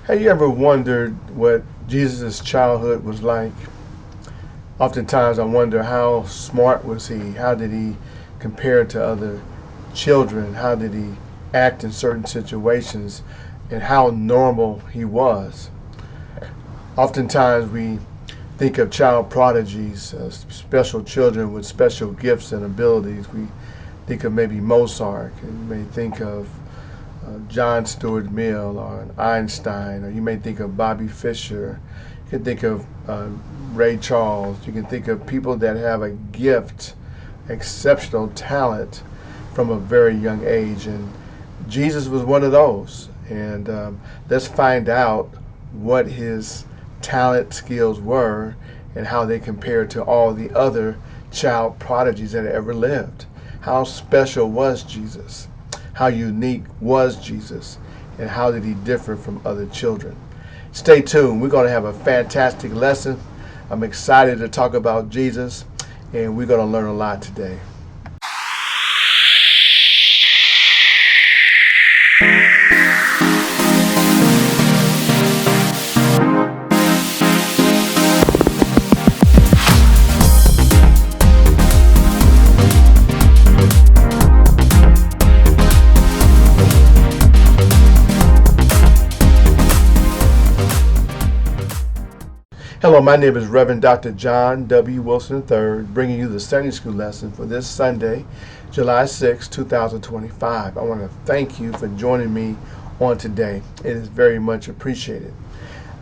Have you ever wondered what Jesus' childhood was like? Oftentimes I wonder, how smart was he? How did he compare to other children? How did he act in certain situations? And how normal he was. Oftentimes we think of child prodigies, special children with special gifts and abilities. We think of maybe Mozart, and you may think of John Stuart Mill or an Einstein, or you may think of Bobby Fischer. You can think of Ray Charles. You can think of people that have a gift, exceptional talent from a very young age. And Jesus was one of those. And let's find out what his talent skills were and how they compare to all the other child prodigies that ever lived. How special was Jesus? How unique was Jesus? And how did he differ from other children? Stay tuned. We're going to have a fantastic lesson. I'm excited to talk about Jesus, and we're going to learn a lot today. Hello, my name is Reverend Dr. John W. Wilson III, bringing you the Sunday School lesson for this Sunday, July 6, 2025. I want to thank you for joining me on today. It is very much appreciated.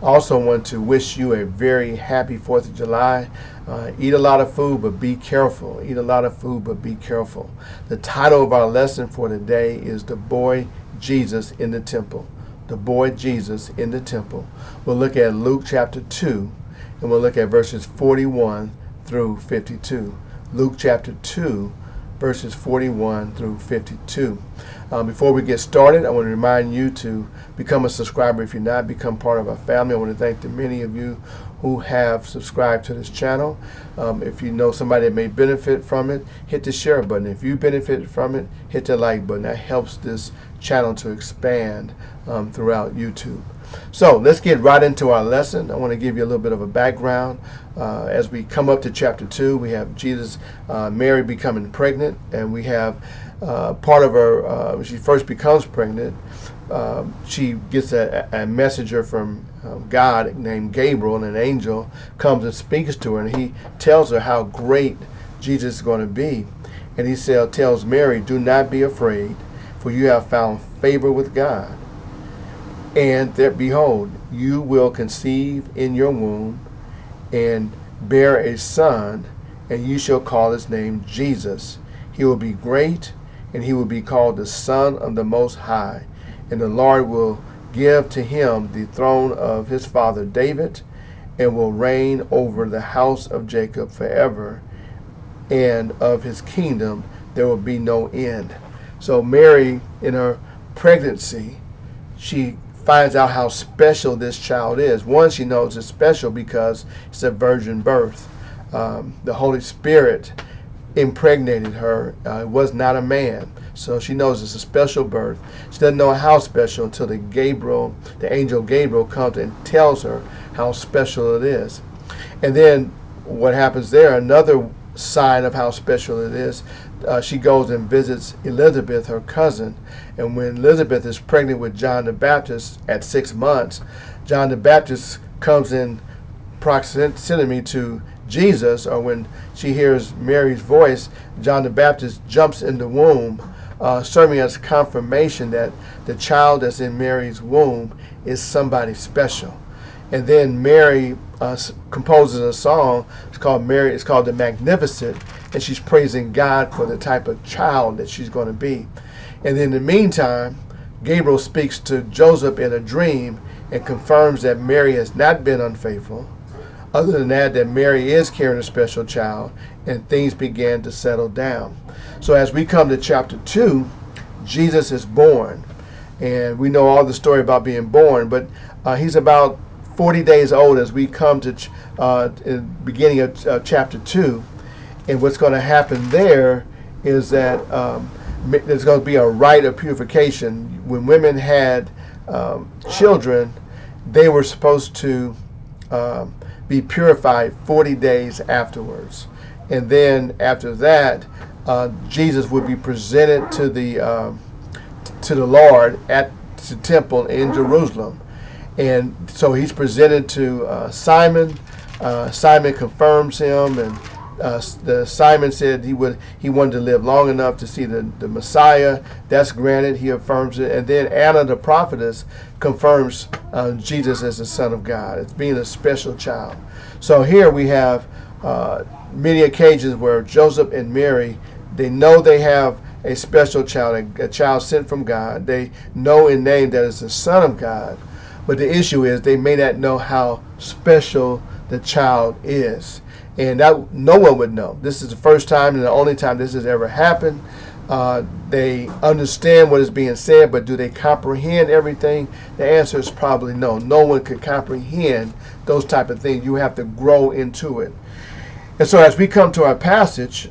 I also want to wish you a very happy 4th of July. Eat a lot of food, but be careful. Eat a lot of food, but be careful. The title of our lesson for today is The Boy Jesus in the Temple. The Boy Jesus in the Temple. We'll look at Luke chapter 2. And we'll look at verses 41 through 52. Luke chapter 2, verses 41 through 52. Before we get started, I want to remind you to become a subscriber if you're not, become part of our family. I want to thank the many of you who have subscribed to this channel. If you know somebody that may benefit from it, hit the share button. If you benefit from it, hit the like button. That helps this channel to expand throughout YouTube. So let's get right into our lesson. I want to give you a little bit of a background. As we come up to chapter 2, we have Jesus, Mary becoming pregnant, and we have part of her, she first becomes pregnant. She gets a messenger from God named Gabriel, and an angel comes and speaks to her, and he tells her how great Jesus is going to be. And he tells Mary, "Do not be afraid, for you have found favor with God. And that, behold, you will conceive in your womb and bear a son, and you shall call his name Jesus. He will be great, and he will be called the Son of the Most High. And the Lord will give to him the throne of his father David, and will reign over the house of Jacob forever, and of his kingdom there will be no end." So Mary, in her pregnancy, she finds out how special this child is. One, she knows it's special because it's a virgin birth. The Holy Spirit impregnated her. It was not a man. So she knows it's a special birth. She doesn't know how special until the angel Gabriel comes and tells her how special it is. And then what happens there, another sign of how special it is, she goes and visits Elizabeth, her cousin. And when Elizabeth is pregnant with John the Baptist at 6 months, John the Baptist comes in proximity to Jesus, or when she hears Mary's voice, John the Baptist jumps in the womb, serving as confirmation that the child that's in Mary's womb is somebody special. And then Mary composes a song. It's called the Magnificat, and she's praising God for the type of child that she's going to be. And in the meantime, Gabriel speaks to Joseph in a dream and confirms that Mary has not been unfaithful. Other than that Mary is carrying a special child, and things began to settle down. So as we come to chapter 2, Jesus is born, and we know all the story about being born, but he's about 40 days old as we come to the beginning of chapter 2. And what's going to happen there is that there's going to be a rite of purification. When women had children, they were supposed to be purified 40 days afterwards. And then after that, Jesus would be presented to the Lord at the temple in Jerusalem. And so he's presented to Simon. Simon confirms him, and Simon said he wanted to live long enough to see the Messiah. That's granted. He affirms it. And then Anna the prophetess confirms Jesus as the Son of God, as being a special child. So here we have many occasions where Joseph and Mary, they know they have a special child, a child sent from God. They know in name that it's the Son of God. But the issue is they may not know how special the child is. And that no one would know. This is the first time and the only time this has ever happened. They understand what is being said, but do they comprehend everything? The answer is probably no. No one could comprehend those type of things. You have to grow into it. And so as we come to our passage,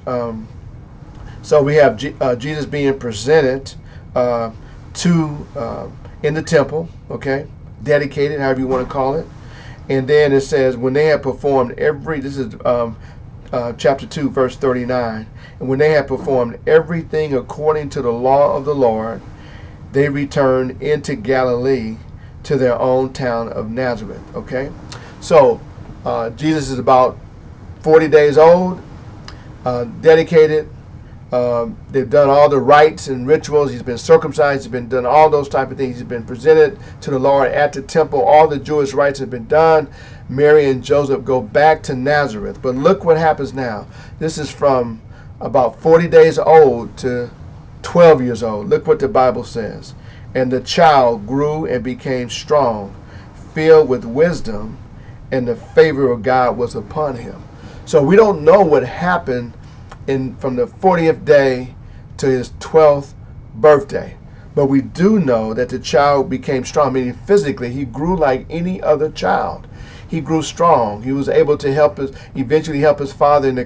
so we have Jesus being presented in the temple, okay, dedicated, however you want to call it. And then it says, when they had performed this is chapter 2, verse 39. And when they had performed everything according to the law of the Lord, they returned into Galilee to their own town of Nazareth. Okay? So, Jesus is about 40 days old, dedicated. They've done all the rites and rituals. He's been circumcised. He's been done all those type of things. He's been presented to the Lord at the temple. All the Jewish rites have been done. Mary and Joseph go back to Nazareth. But look what happens now. This is from about 40 days old to 12 years old. Look what the Bible says. And the child grew and became strong, filled with wisdom, and the favor of God was upon him. So we don't know what happened from the 40th day to his 12th birthday. But we do know that the child became strong, meaning physically he grew like any other child. He grew strong. He was able to eventually help his father in the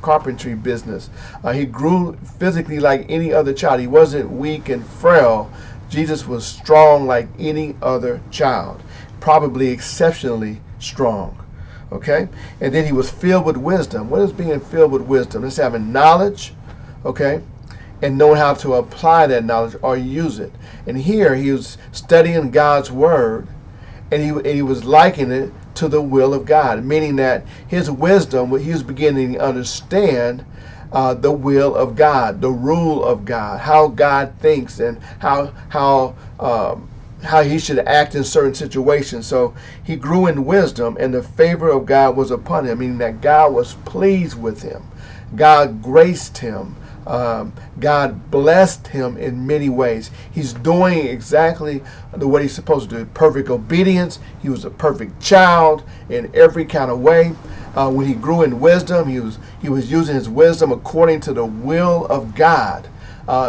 carpentry business. He grew physically like any other child. He wasn't weak and frail. Jesus was strong like any other child, probably exceptionally strong. Okay? And then he was filled with wisdom. What is being filled with wisdom? It's having knowledge, okay, and knowing how to apply that knowledge or use it. And here he was studying God's word, and he was likening it to the will of God, meaning that his wisdom, he was beginning to understand the will of God, the rule of God, how God thinks, and how he should act in certain situations. So he grew in wisdom, and the favor of God was upon him, meaning that God was pleased with him. God graced him. God blessed him in many ways. He's doing exactly what he's supposed to do. Perfect obedience. He was a perfect child in every kind of way. When he grew in wisdom, he was using his wisdom according to the will of God.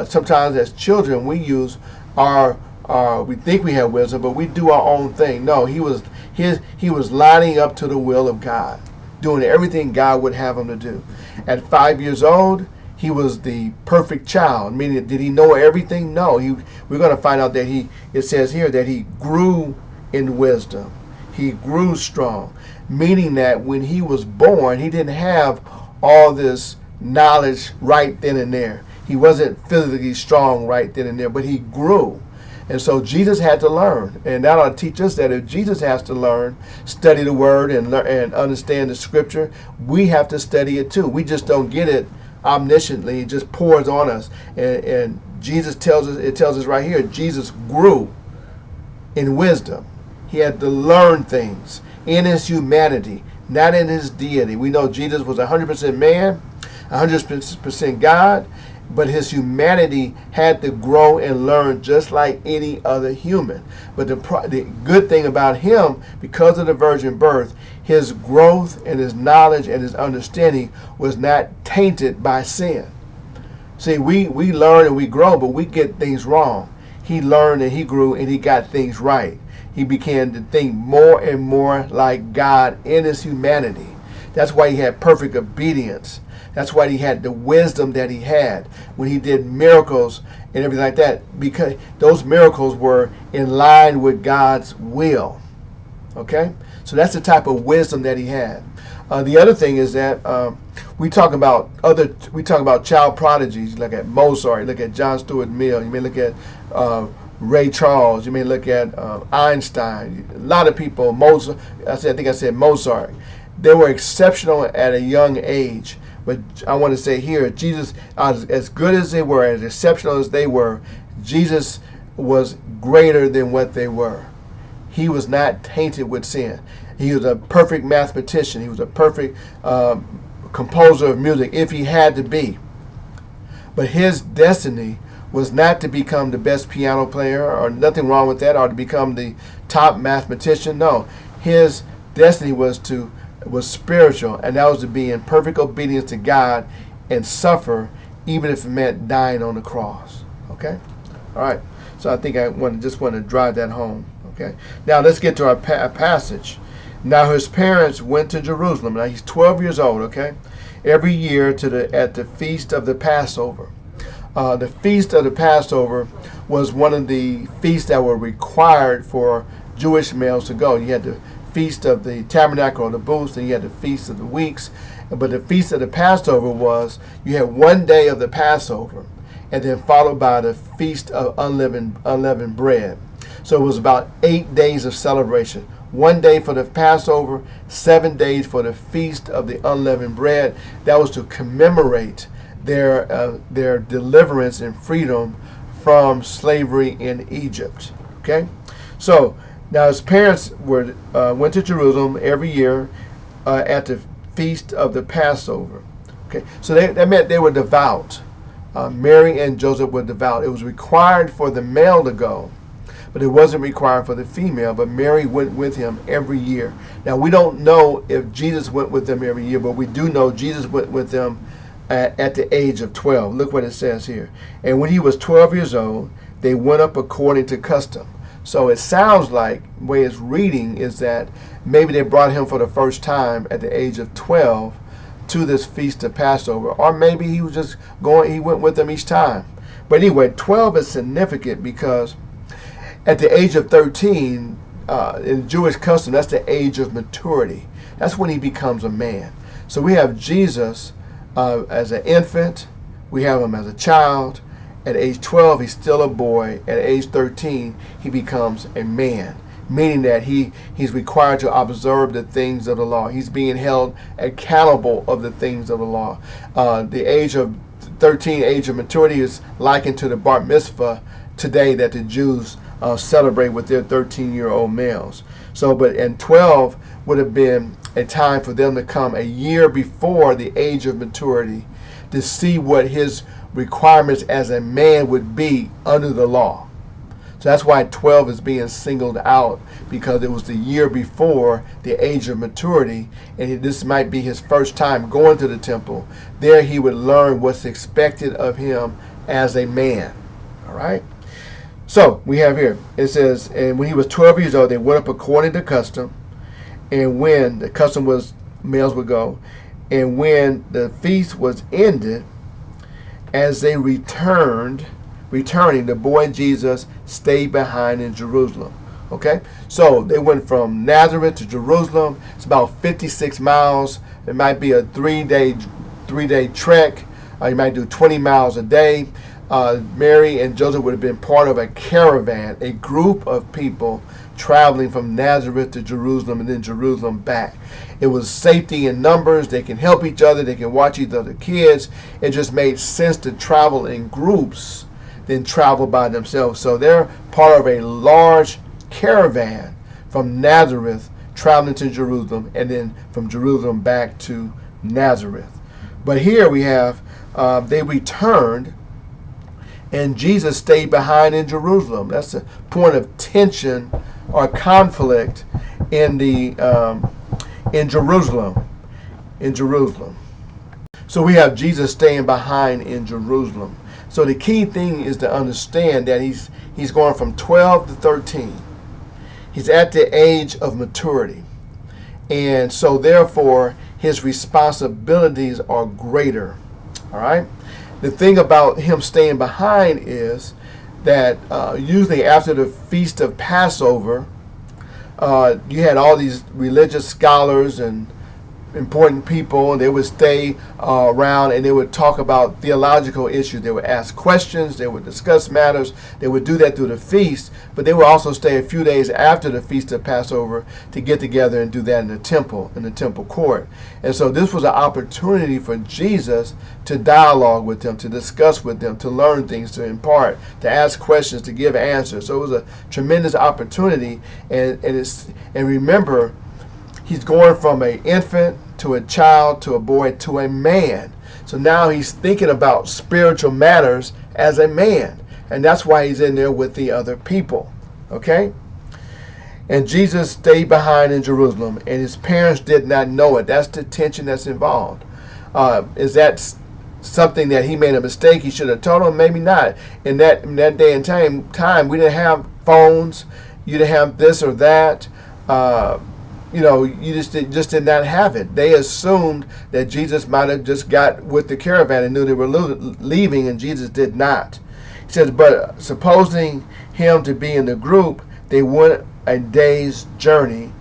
Sometimes as children, we use we think we have wisdom, but we do our own thing. No, he was lining up to the will of God, doing everything God would have him to do. At 5 years old, he was the perfect child. Meaning, did he know everything? No. We're going to find out that it says here that he grew in wisdom. He grew strong, meaning that when he was born, he didn't have all this knowledge right then and there. He wasn't physically strong right then and there, but he grew. And so Jesus had to learn, and that ought to teach us that if Jesus has to learn, study the word and understand the scripture, we have to study it too. We just don't get it omnisciently; it just pours on us. And Jesus tells us right here, Jesus grew in wisdom. He had to learn things in his humanity, not in his deity. We know Jesus was 100% man, 100% God. But his humanity had to grow and learn just like any other human. But the good thing about him, because of the virgin birth, his growth and his knowledge and his understanding was not tainted by sin. See, we learn and we grow, but we get things wrong. He learned and he grew and he got things right. He began to think more and more like God in his humanity. That's why he had perfect obedience. That's why he had the wisdom that he had when he did miracles and everything like that, because those miracles were in line with God's will. Okay, so that's the type of wisdom that he had. The other thing is that we talk about child prodigies. Look at Mozart. Look at John Stuart Mill. You may look at Ray Charles. You may look at Einstein. A lot of people. Mozart. I think I said Mozart. They were exceptional at a young age. But I want to say here, Jesus, as good as they were, as exceptional as they were, Jesus was greater than what they were. He was not tainted with sin. He was a perfect mathematician. He was a perfect composer of music, if he had to be. But his destiny was not to become the best piano player, or nothing wrong with that, or to become the top mathematician. No, his destiny was spiritual, and that was to be in perfect obedience to God and suffer, even if it meant dying on the cross. Okay, all right. So I think I just want to drive that home. Okay. Now let's get to our passage. Now his parents went to Jerusalem. Now he's 12 years old. Okay, every year at the feast of the Passover. The feast of the Passover was one of the feasts that were required for Jewish males to go. You had the Feast of the Tabernacle or the Booths, and you had the Feast of the Weeks. But the Feast of the Passover was, you had one day of the Passover, and then followed by the Feast of Unleavened Bread. So it was about 8 days of celebration. One day for the Passover, 7 days for the Feast of the Unleavened Bread. That was to commemorate their deliverance and freedom from slavery in Egypt. Okay, so now his parents went to Jerusalem every year at the feast of the Passover. Okay, so that meant they were devout. Mary and Joseph were devout. It was required for the male to go, but it wasn't required for the female. But Mary went with him every year. Now we don't know if Jesus went with them every year, but we do know Jesus went with them at the age of 12. Look what it says here. And when he was 12 years old, they went up according to custom. So it sounds like, the way it's reading is that maybe they brought him for the first time at the age of 12 to this feast of Passover. Or maybe he was just going, he went with them each time. But anyway, 12 is significant because at the age of 13, in Jewish custom, that's the age of maturity. That's when he becomes a man. So we have Jesus as an infant, we have him as a child. At age 12, he's still a boy. At age 13, he becomes a man, meaning that he's required to observe the things of the law. He's being held accountable of the things of the law. The age of 13, age of maturity, is likened to the bar mitzvah today that the Jews celebrate with their 13-year-old males. So, and 12 would have been a time for them to come a year before the age of maturity to see what his requirements as a man would be under the law. So that's why 12 is being singled out, because it was the year before the age of maturity, and this might be his first time going to the temple. There he would learn what's expected of him as a man. All right. So we have here, it says, and when he was 12 years old, they went up according to custom. And when the custom was, males would go. And when the feast was ended, as they returning, the boy Jesus stayed behind in Jerusalem. Okay, so they went from Nazareth to Jerusalem. It's about 56 miles. It might be a three-day trek. You might do 20 miles a day. Mary and Joseph would have been part of a caravan, a group of people traveling from Nazareth to Jerusalem and then Jerusalem back. It was safety in numbers. They can help each other. They can watch each other kids. It just made sense to travel in groups than travel by themselves. So they're part of a large caravan from Nazareth traveling to Jerusalem, and then from Jerusalem back to Nazareth. But here we have they returned, and Jesus stayed behind in Jerusalem. That's a point of tension or conflict in Jerusalem. In Jerusalem. So we have Jesus staying behind in Jerusalem. So the key thing is to understand that he's going from 12 to 13. He's at the age of maturity. And so therefore his responsibilities are greater. All right? The thing about him staying behind is that usually after the Feast of Passover, you had all these religious scholars and important people, and they would stay around and they would talk about theological issues. They would ask questions, they would discuss matters. They would do that through the feast, but they would also stay a few days after the feast of Passover to get together and do that in the temple court. And so this was an opportunity for Jesus to dialogue with them, to discuss with them, to learn things, to impart, to ask questions, to give answers. So it was a tremendous opportunity. And remember, he's going from an infant to a child to a boy to a man. So now he's thinking about spiritual matters as a man. And that's why he's in there with the other people. Okay? And Jesus stayed behind in Jerusalem, and his parents did not know it. That's the tension that's involved. Is that something that he made a mistake? He should have told them? Maybe not. In that day and time, we didn't have phones. You didn't have this or that. You just did not have it. They assumed that Jesus might have just got with the caravan and knew they were leaving, and Jesus did not. He says, but supposing him to be in the group, they went a day's journey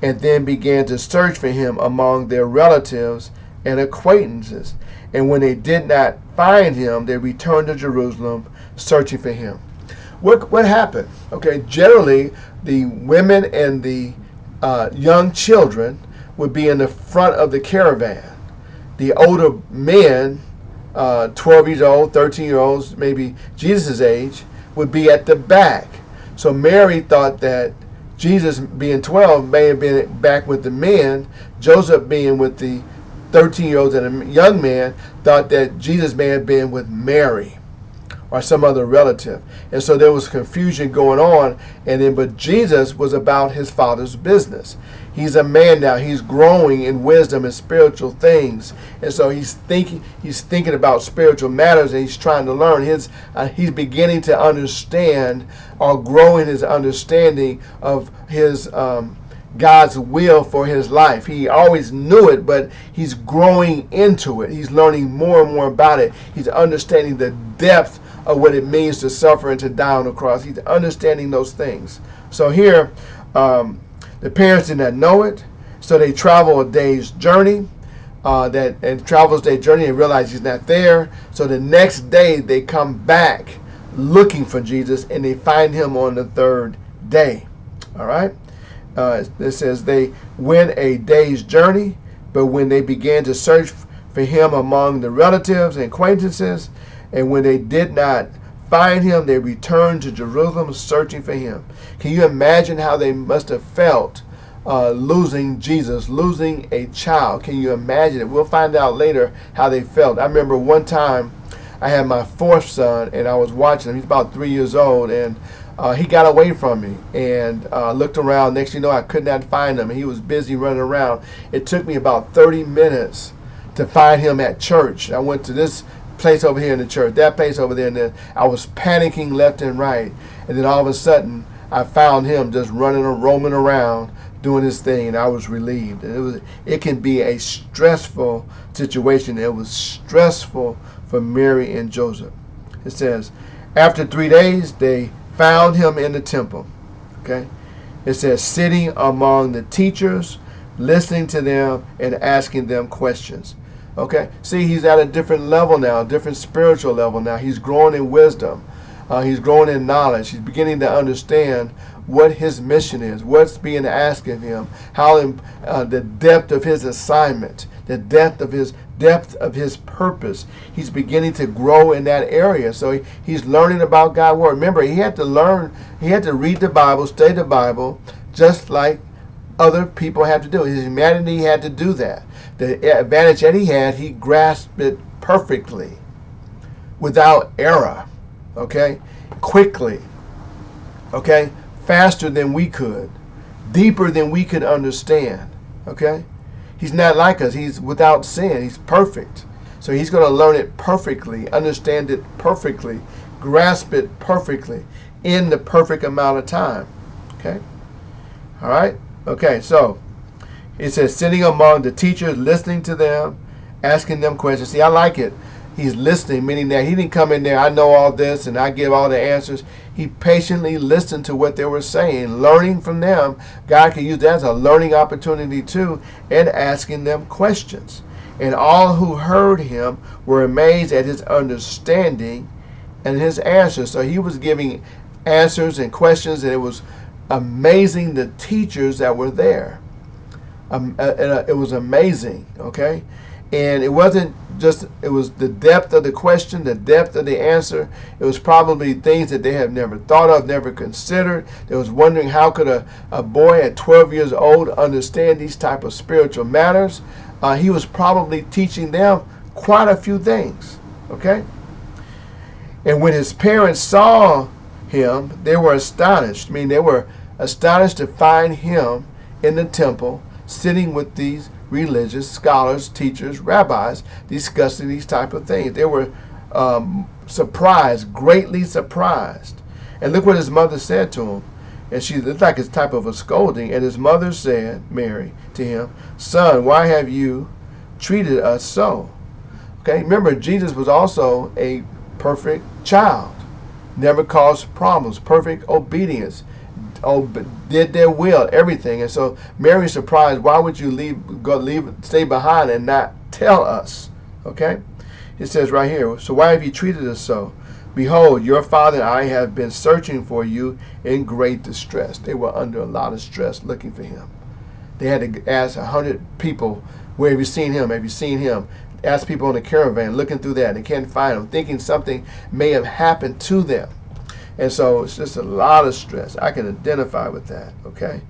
and then began to search for him among their relatives and acquaintances. And when they did not find him, they returned to Jerusalem searching for him. What happened? Okay, generally the women and the young children would be in the front of the caravan. The older men, 12 years old, 13-year-olds, maybe Jesus' age, would be at the back. So Mary thought that Jesus, being 12, may have been back with the men. Joseph, being with the 13-year-olds and a young man, thought that Jesus may have been with Mary or some other relative. And so there was confusion going on. But Jesus was about his Father's business. He's a man now. He's growing in wisdom and spiritual things. And so he's thinking about spiritual matters, and he's trying to learn. He's beginning to understand, or growing his understanding of his God's will for his life. He always knew it, but he's growing into it. He's learning more and more about it. He's understanding the depth of what it means to suffer and to die on the cross. He's understanding those things. So here, the parents did not know it, so they travel a day's journey. Travels their journey and realize he's not there. So the next day they come back looking for Jesus, and they find him on the third day. All right. It says they went a day's journey, but when they began to search for him among the relatives and acquaintances, and when they did not find him, they returned to Jerusalem searching for him. Can you imagine how they must have felt losing Jesus, losing a child? Can you imagine it? We'll find out later how they felt. I remember one time I had my fourth son, and I was watching him. He's about 3 years old, and he got away from me and looked around. Next thing you know, I could not find him, and he was busy running around. It took me about 30 minutes to find him at church. I went to this place over here in the church, that place over there, and then I was panicking left and right. And then all of a sudden, I found him just running or roaming around doing his thing, and I was relieved. And it can be a stressful situation. It was stressful for Mary and Joseph. It says, after 3 days, they found him in the temple. Okay? It says, sitting among the teachers, listening to them and asking them questions. Okay? See, he's at a different level now, a different spiritual level now. He's growing in wisdom. He's growing in knowledge. He's beginning to understand what his mission is, what's being asked of him, how the depth of his assignment, the depth of his purpose. He's beginning to grow in that area. So he's learning about God's word. Remember, he had to read the Bible, study the Bible, just like other people have to do. His humanity had to do that. The advantage that he had, he grasped it perfectly, without error. Okay? Quickly. Okay? Faster than we could. Deeper than we could understand. Okay? He's not like us. He's without sin. He's perfect. So he's going to learn it perfectly, understand it perfectly, grasp it perfectly in the perfect amount of time. Okay? All right? Okay, so it says sitting among the teachers, listening to them, asking them questions. See, I like it. He's listening, meaning that he didn't come in there, I know all this and I give all the answers. He patiently listened to what they were saying, learning from them. God can use that as a learning opportunity too, and asking them questions. And all who heard him were amazed at his understanding and his answers. So he was giving answers and questions, and it was amazing the teachers that were there. It was amazing, okay? And it wasn't just, it was the depth of the question, the depth of the answer. It was probably things that they had never thought of, never considered. They was wondering how could a boy at 12 years old understand these type of spiritual matters. He was probably teaching them quite a few things, okay? And when his parents saw him, they were astonished. I mean, they were astonished to find him in the temple sitting with these religious scholars, teachers, rabbis, discussing these type of things. They were surprised, greatly surprised. And look what his mother said to him. And she looked like it's type of a scolding. And his mother said, Mary, to him, "Son, why have you treated us so?" Okay, remember, Jesus was also a perfect child, never caused problems, perfect obedience, did their will, everything. And so Mary's surprised. Why would you stay behind and not tell us? Okay, it says right here, so why have you treated us so? Behold, your father and I have been searching for you in great distress. They were under a lot of stress looking for him. They had to ask 100 people, where have you seen him? Have you seen him? Ask people in the caravan, looking through that. They can't find him, thinking something may have happened to them. And so it's just a lot of stress. I can identify with that, okay?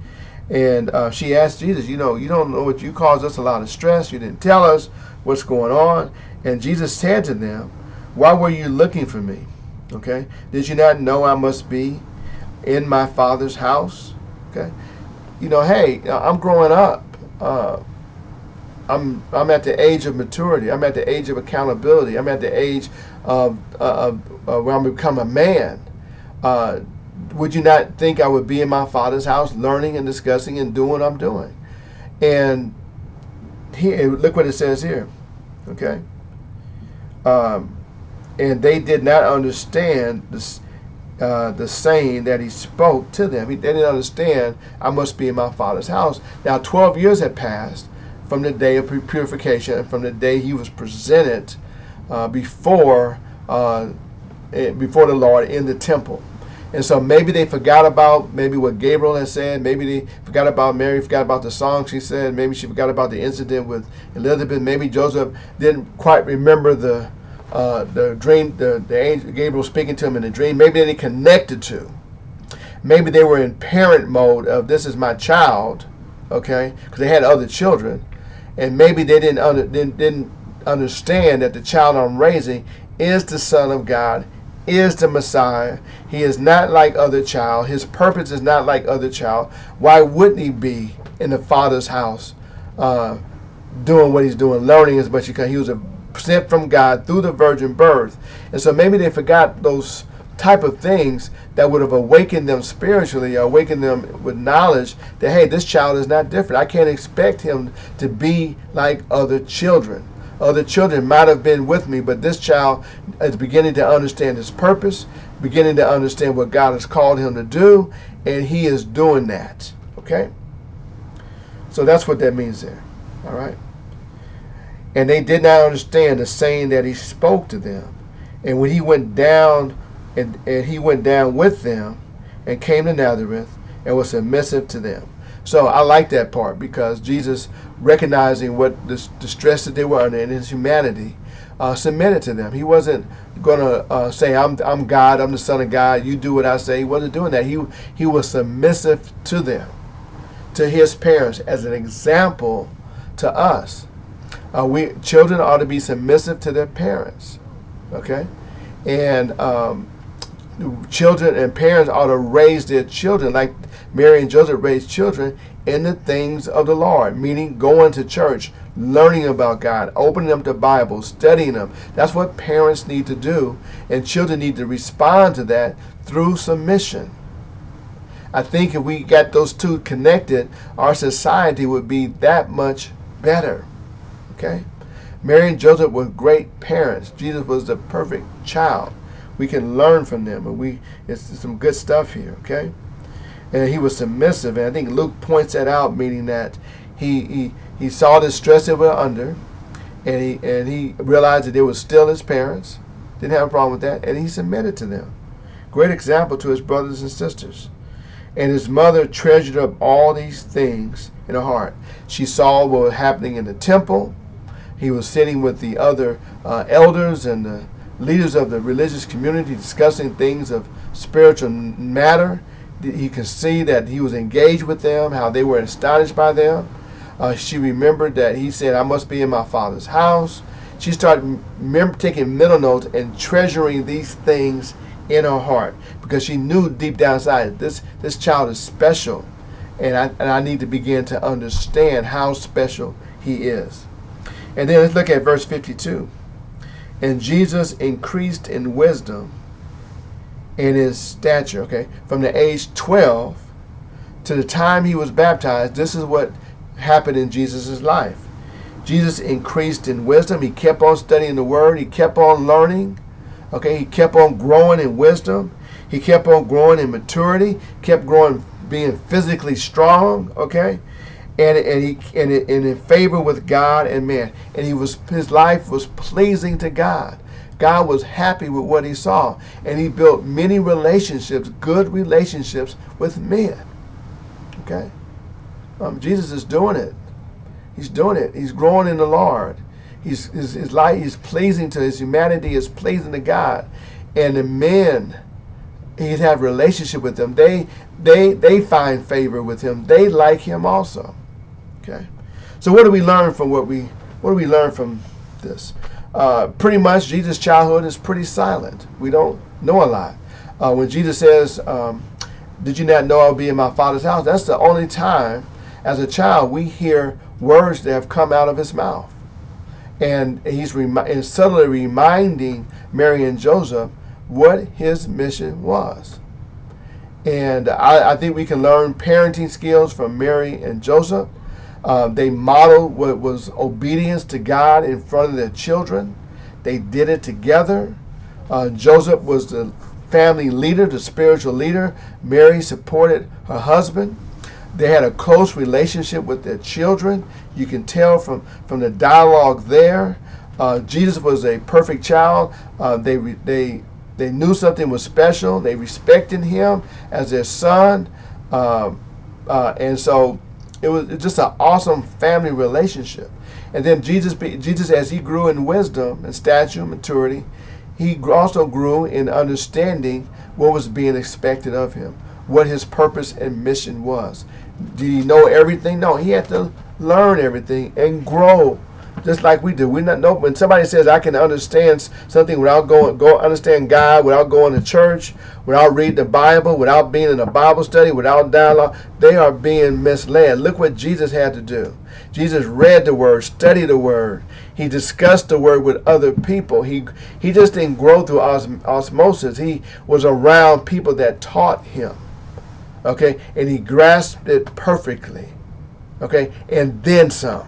And she asked Jesus, you don't know what you caused us a lot of stress. You didn't tell us what's going on. And Jesus said to them, why were you looking for me? Okay? Did you not know I must be in my Father's house? Okay? Hey, I'm growing up. I'm at the age of maturity. I'm at the age of accountability. I'm at the age of where I'm become a man. Would you not think I would be in my Father's house learning and discussing and doing what I'm doing? And here, look what it says here. Okay? And they did not understand the saying that he spoke to them. They didn't understand, I must be in my Father's house. Now, 12 years had passed from the day of purification and from the day he was presented before the Lord in the temple. And so maybe they forgot about maybe what Gabriel had said. Maybe they forgot about Mary, forgot about the song she said. Maybe she forgot about the incident with Elizabeth. Maybe Joseph didn't quite remember the dream, the angel Gabriel speaking to him in the dream. Maybe they didn't connect it to. Maybe they were in parent mode of this is my child, okay? Because they had other children, and maybe they didn't understand that the child I'm raising is the Son of God, is the Messiah. He is not like other child. His purpose is not like other child. Why wouldn't he be in the Father's house doing what he's doing, learning as much as he can? He was sent from God through the virgin birth. And so maybe they forgot those type of things that would have awakened them spiritually, awakened them with knowledge that, hey, this child is not different. I can't expect him to be like other children. Other children might have been with me, but this child is beginning to understand his purpose, beginning to understand what God has called him to do, and he is doing that. Okay? So that's what that means there. All right? And they did not understand the saying that he spoke to them. And when he went down, and he went down with them and came to Nazareth and was submissive to them. So I like that part, because Jesus, recognizing what the stress that they were under in his humanity, submitted to them. He wasn't going to say, I'm God, I'm the Son of God, you do what I say. He wasn't doing that. He was submissive to them, to his parents, as an example to us. Children ought to be submissive to their parents, okay? And children and parents ought to raise their children like Mary and Joseph raised children in the things of the Lord, meaning going to church, learning about God, opening them to Bible, studying them. That's what parents need to do, and children need to respond to that through submission. I think if we got those two connected, our society would be that much better. Okay? Mary and Joseph were great parents. Jesus was the perfect child. We can learn from them, and it's some good stuff here, okay? And he was submissive, and I think Luke points that out, meaning that he saw the stress they were under, and he realized that they were still his parents, didn't have a problem with that, and he submitted to them. Great example to his brothers and sisters. And his mother treasured up all these things in her heart. She saw what was happening in the temple. He was sitting with the other elders and the leaders of the religious community discussing things of spiritual matter. He could see that he was engaged with them, how they were astonished by them. She remembered that he said, I must be in my Father's house. She started taking mental notes and treasuring these things in her heart, because she knew deep down inside this child is special, and I need to begin to understand how special he is. And then let's look at verse 52. And Jesus increased in wisdom in his stature, okay, from the age 12 to the time he was baptized. This is what happened in Jesus' life. Jesus increased in wisdom. He kept on studying the word. He kept on learning. Okay, he kept on growing in wisdom. He kept on growing in maturity. Kept growing, being physically strong. Okay, and in favor with God and man. And his life was pleasing to God. God was happy with what he saw, and he built many relationships, good relationships with men. Okay, Jesus is doing it. He's doing it. He's growing in the Lord. His life is pleasing to his humanity, is pleasing to God, and the men, he'd have a relationship with them. They find favor with him. They like him also. Okay, so what do we learn from what do we learn from this? Pretty much, Jesus' childhood is pretty silent. We don't know a lot. When Jesus says, "Did you not know I'll be in my Father's house?" That's the only time, as a child, we hear words that have come out of his mouth. And he's subtly reminding Mary and Joseph what his mission was. And I think we can learn parenting skills from Mary and Joseph. They modeled what was obedience to God in front of their children. They did it together. Joseph was the family leader, the spiritual leader. Mary supported her husband. They had a close relationship with their children. You can tell from the dialogue there. Jesus was a perfect child. They knew something was special. They respected him as their son. And so it was just an awesome family relationship. And then Jesus, as he grew in wisdom and stature and maturity, he also grew in understanding what was being expected of him, what his purpose and mission was. Did he know everything? No, he had to learn everything and grow, just like we do. We not know when somebody says I can understand something without go understand God, without going to church, without reading the Bible, without being in a Bible study, without dialogue, they are being misled. Look what Jesus had to do. Jesus read the word, studied the word. He discussed the word with other people. He just didn't grow through osmosis. He was around people that taught him. Okay, and he grasped it perfectly. Okay, and then some.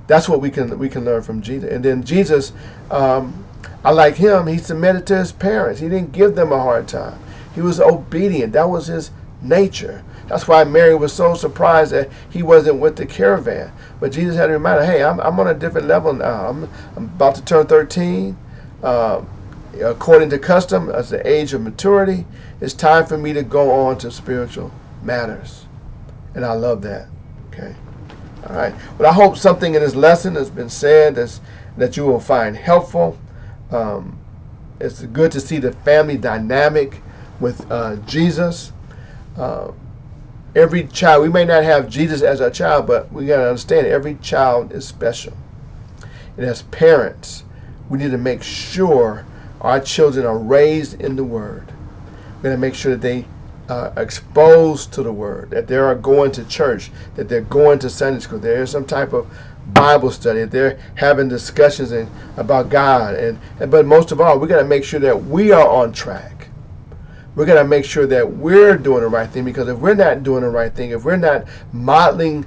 That's what we can learn from Jesus. And then Jesus, I like him. He submitted to his parents. He didn't give them a hard time. He was obedient. That was his nature. That's why Mary was so surprised that he wasn't with the caravan. But Jesus had to remind her, hey, I'm on a different level now. I'm about to turn 13. According to custom, as the age of maturity, it's time for me to go on to spiritual matters. And I love that. Okay. All right. Well, I hope something in this lesson has been said that you will find helpful. It's good to see the family dynamic with Jesus. Every child, we may not have Jesus as our child, but we got to understand every child is special. And as parents, we need to make sure our children are raised in the Word. We're going to make sure that they are exposed to the Word, that they are going to church, that they're going to Sunday school, there is some type of Bible study, that they're having discussions about God. But most of all, we got to make sure that we are on track. We're going to make sure that we're doing the right thing, because if we're not doing the right thing, if we're not modeling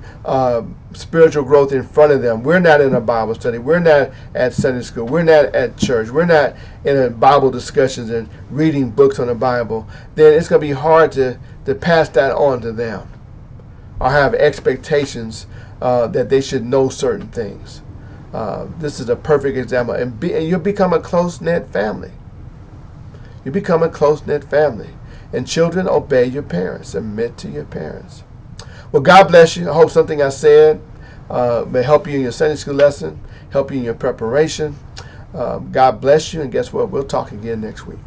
spiritual growth in front of them, we're not in a Bible study, we're not at Sunday school, we're not at church, we're not in a Bible discussions and reading books on the Bible, then it's going to be hard to pass that on to them or have expectations that they should know certain things. This is a perfect example. And you'll become a close-knit family. You become a close-knit family. And children, obey your parents. Submit to your parents. Well, God bless you. I hope something I said may help you in your Sunday school lesson, help you in your preparation. God bless you. And guess what? We'll talk again next week.